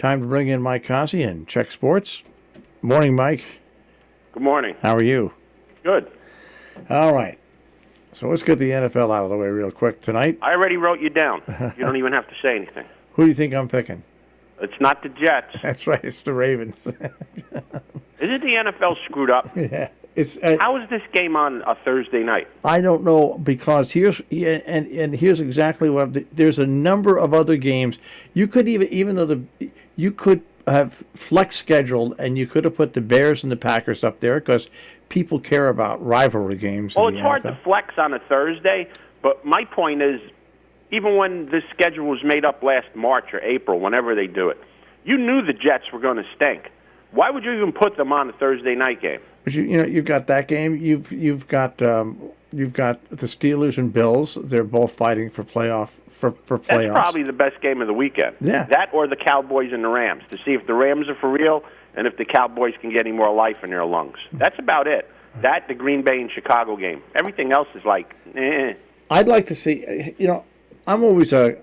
Time to bring in Mike Cozzi and check sports. Morning, Mike. Good morning. How are you? Good. All right. So let's get the NFL out of the way real quick tonight. I already wrote you down. You don't even have to say anything. Who do you think I'm picking? It's not the Jets. That's right. It's the Ravens. Isn't the NFL screwed up? Yeah. How is this game on a Thursday night? I don't know, because here's exactly what there's a number of other games. You could even though you could have flex scheduled, and you could have put the Bears and the Packers up there because people care about rivalry games. Well, it's hard to flex on a Thursday, but my point is, even when this schedule was made up last March or April, whenever they do it, you knew the Jets were going to stink. Why would you even put them on a Thursday night game? But you've got that game. You've got the Steelers and Bills. They're both fighting for playoffs. That's probably the best game of the weekend. Yeah. That or the Cowboys and the Rams, to see if the Rams are for real and if the Cowboys can get any more life in their lungs. That's about it. That, the Green Bay and Chicago game. Everything else is like, eh. I'd like to see. I'm always I'd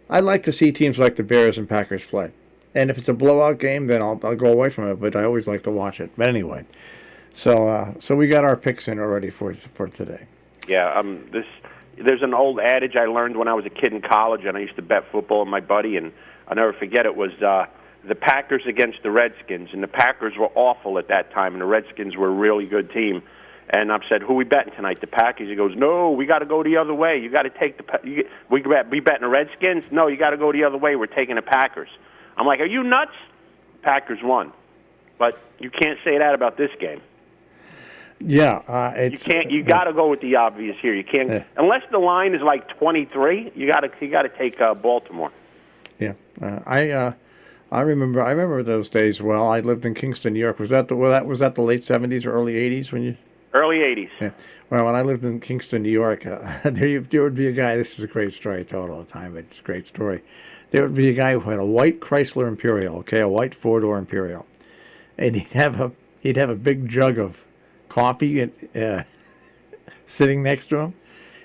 like to see teams like the Bears and Packers play. And if it's a blowout game, then I'll go away from it. But I always like to watch it. But anyway, so we got our picks in already for today. Yeah, there's an old adage I learned when I was a kid in college, and I used to bet football with my buddy, and I'll never forget it. Was the Packers against the Redskins, and the Packers were awful at that time, and the Redskins were a really good team. And I said, "Who we betting tonight? The Packers?" He goes, "No, we got to go the other way. You got to take we betting the Redskins? No, you got to go the other way. We're taking the Packers." I'm like, "Are you nuts?" Packers won, but you can't say that about this game. Yeah, you can't. You got to go with the obvious here. You can't unless the line is like 23. You got to take Baltimore. Yeah, I remember those days well. I lived in Kingston, New York. Was that the late 70s or early 80s when you? Early 80s. Yeah. Well, when I lived in Kingston, New York, there would be a guy. This is a great story. I tell it all the time, but it's a great story. There would be a guy who had a white Chrysler Imperial, a white four-door Imperial, and he'd have a big jug of coffee sitting next to him,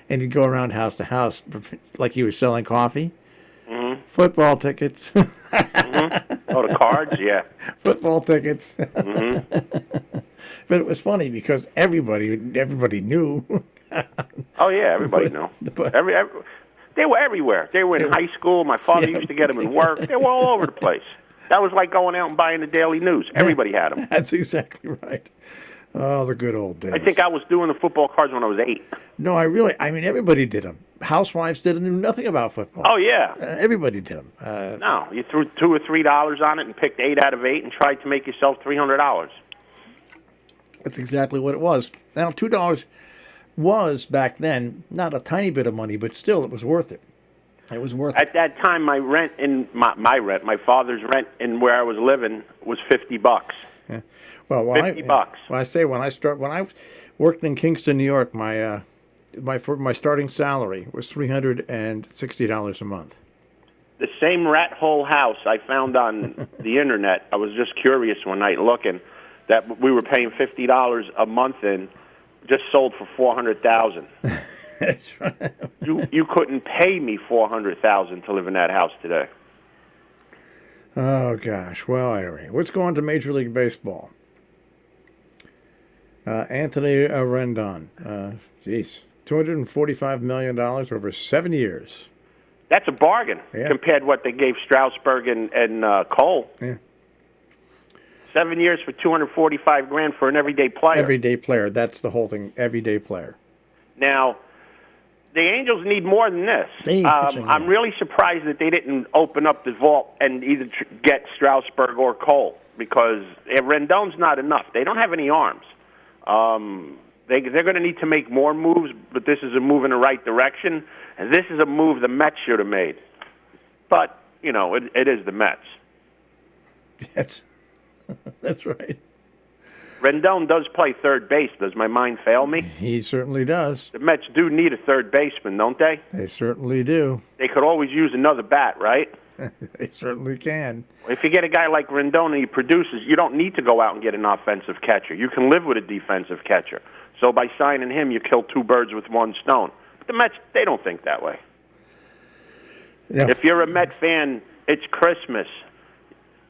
and he'd go around house to house like he was selling coffee. Mm-hmm. Football tickets. Mm-hmm. Oh, the cards, yeah. Football tickets. Mm-hmm. But it was funny because everybody knew. Oh yeah, everybody knew. They were everywhere. They were in high school. My father used to get them in work. They were all over the place. That was like going out and buying the Daily News. Everybody had them. That's exactly right. Oh, the good old days. I think I was doing the football cards when I was 8. No, everybody did them. Housewives knew nothing about football. Oh, yeah. Everybody did them. No, you threw $2 or $3 on it and picked 8 out of 8 and tried to make yourself $300. That's exactly what it was. Now, $2 was back then not a tiny bit of money, but still, it was worth it. It was worth it. At that time, my my father's rent in where I was living was $50. Yeah. Well, $50. Well, I say when I worked in Kingston, New York, my starting salary was $360 a month. The same rat hole house I found on the internet. I was just curious one night looking that we were paying $50 a month in, just sold for $400,000. That's right. You couldn't pay me $400,000 to live in that house today. Oh gosh. Well, anyway, let's go on to Major League Baseball. Anthony Rendon. $245 million over 7 years. That's a bargain compared to what they gave Strasburg and Cole. Yeah. 7 years for $245,000 for an everyday player. Everyday player. That's the whole thing. Everyday player. Now, the Angels need more than this. I'm really surprised that they didn't open up the vault and either get Strasburg or Cole, because Rendon's not enough. They don't have any arms. They're going to need to make more moves, but this is a move in the right direction, and this is a move the Mets should have made. But, it is the Mets. That's right. Rendon does play third base. Does my mind fail me? He certainly does. The Mets do need a third baseman, don't they? They certainly do. They could always use another bat, right? They certainly can. If you get a guy like Rendon and he produces, you don't need to go out and get an offensive catcher. You can live with a defensive catcher. So by signing him, you kill 2 birds with 1 stone. But the Mets, they don't think that way. Yeah. If you're a Met fan, It's Christmas.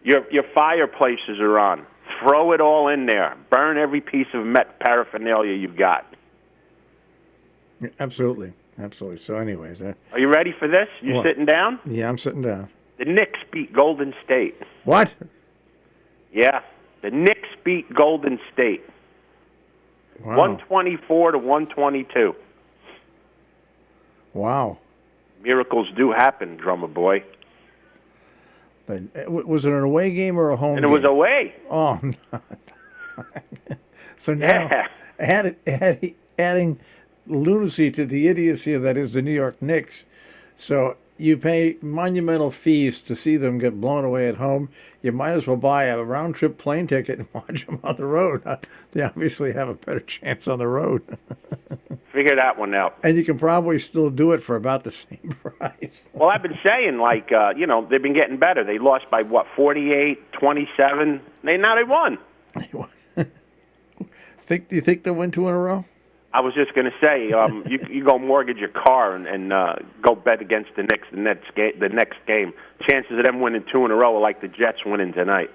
Your fireplaces are on. Throw it all in there. Burn every piece of Met paraphernalia you've got. Absolutely. Absolutely. So anyways. Are you ready for this? You sitting down? Yeah, I'm sitting down. The Knicks beat Golden State. What? Yeah. The Knicks beat Golden State. Wow. 124 to 122. Wow. Miracles do happen, drummer boy. But was it an away game or a home game? And it was away. Oh, no. So now adding lunacy to the idiocy that is the New York Knicks. So you pay monumental fees to see them get blown away at home. You might as well buy a round-trip plane ticket and watch them on the road. They obviously have a better chance on the road. Figure that one out. And you can probably still do it for about the same price. Well, I've been saying, they've been getting better. They lost by, 48-27? Now they won. Do you think they'll win 2 in a row? I was just going to say, you go mortgage your car and go bet against the Knicks the next game. Chances of them winning 2 in a row are like the Jets winning tonight.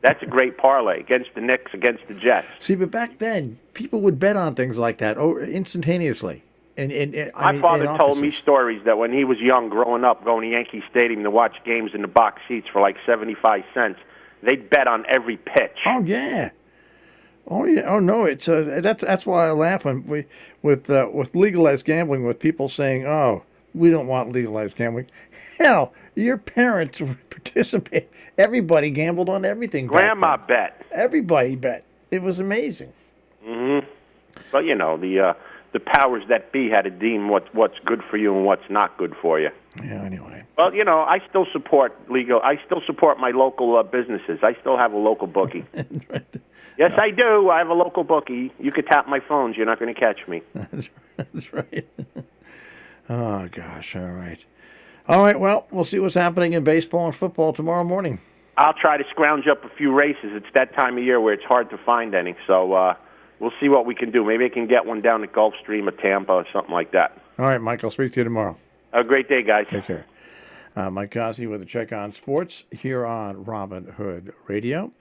That's a great parlay, against the Knicks, against the Jets. See, but back then, people would bet on things like that instantaneously. My father told me stories that when he was young, growing up, going to Yankee Stadium to watch games in the box seats for like 75 cents, they'd bet on every pitch. Oh, yeah. Oh yeah! Oh no! It's that's why I laugh when with legalized gambling, with people saying, "Oh, we don't want legalized gambling." Hell, your parents participate. Everybody gambled on everything. Grandma bet. Everybody bet. It was amazing. Mm-hmm. But the powers that be had to deem what's good for you and what's not good for you. Yeah. Anyway. Well, I still support legal. I still support my local businesses. I still have a local bookie. Yes, I do. I have a local bookie. You could tap my phones. You're not going to catch me. That's right. Oh, gosh. All right. All right. Well, we'll see what's happening in baseball and football tomorrow morning. I'll try to scrounge up a few races. It's that time of year where it's hard to find any. So we'll see what we can do. Maybe I can get one down at Gulfstream or Tampa or something like that. All right, Mike. I'll speak to you tomorrow. Have a great day, guys. Take care. Mike Cozzi with a check on sports here on Robin Hood Radio.